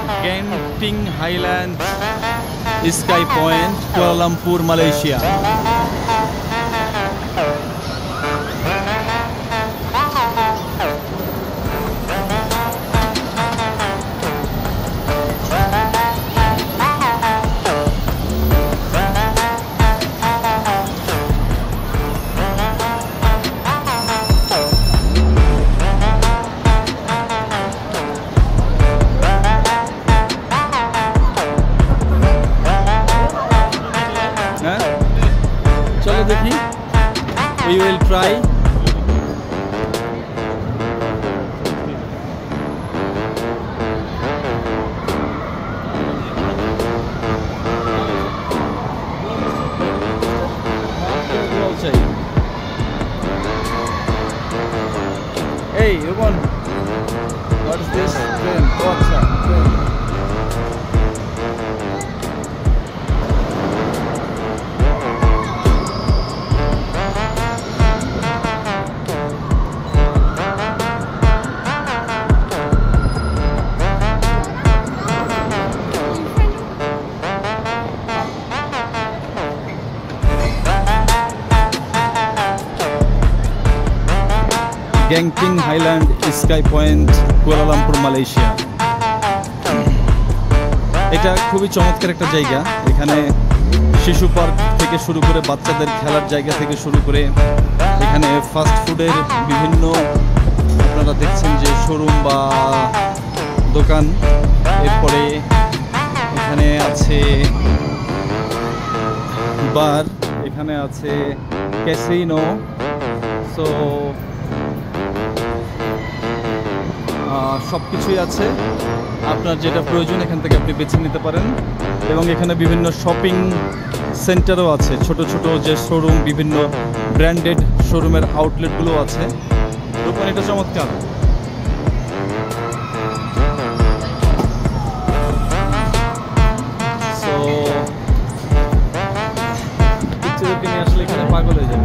Genting Highlands Sky Point, Kuala Lumpur, Malaysia. चलो देखी, we will try. Hey, everyone, what is this train? What's that train? Genting Highlands Sky Point, Kuala Lumpur, Malaysia. এটা খুবই চমৎকার একটা জায়গা। এখানে শিশু পার্ক থেকে শুরু করে বাচ্চাদের খেলার জায়গা থেকে শুরু করে এখানে ফাস্ট ফুডের বিভিন্ন আপনারা দেখছেন যে শোরুম বা দোকান। এরপরে এখানে আছে বার, এখানে আছে ক্যাসিনো। সো সব কিছুই আছে, আপনার যেটা প্রয়োজন এখান থেকে আপনি বেছে নিতে পারেন। এবং এখানে বিভিন্ন শপিং সেন্টারও আছে, ছোট ছোট যে শোরুম, বিভিন্ন ব্র্যান্ডেড শোরুমের আউটলেটগুলো আছে। দোকান এটা চমৎকার। সো পিকচারকে নিয়ে আসলে এখানে পাগল হয়ে যাবে।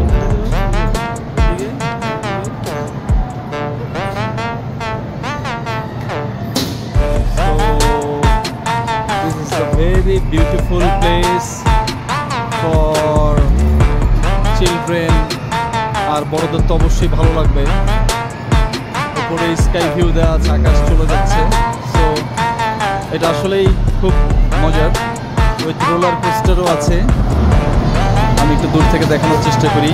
Very beautiful place for children, আর বড়দের তো অবশ্যই ভালো লাগবে। উপরে স্কাই ভিউ দেওয়া আছে, আকাশ চলে যাচ্ছে। সো এটা আসলেই খুব মজার। উইথ রোলার কোস্টারও আছে, আমি একটু দূর থেকে দেখানোর চেষ্টা করি।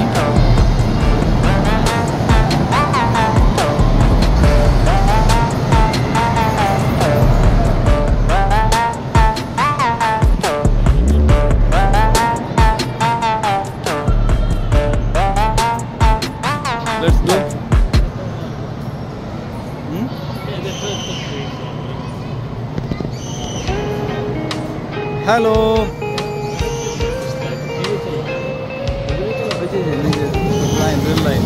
Let's go. Hello. Real line.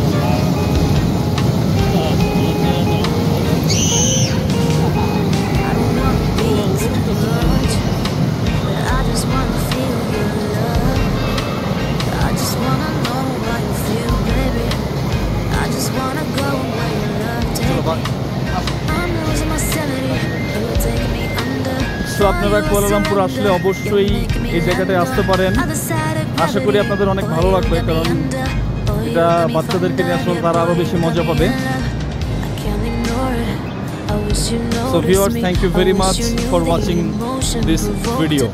So আপনারা কুয়ালালামপুর আসলে অবশ্যই এই জায়গাটায় আসতে পারেন। আশা করি আপনাদের অনেক ভালো লাগবে, কারণ এটা বাচ্চাদেরকে নিয়ে আসলে তারা আরও বেশি মজা পাবে। So viewers, thank you very much for watching this video.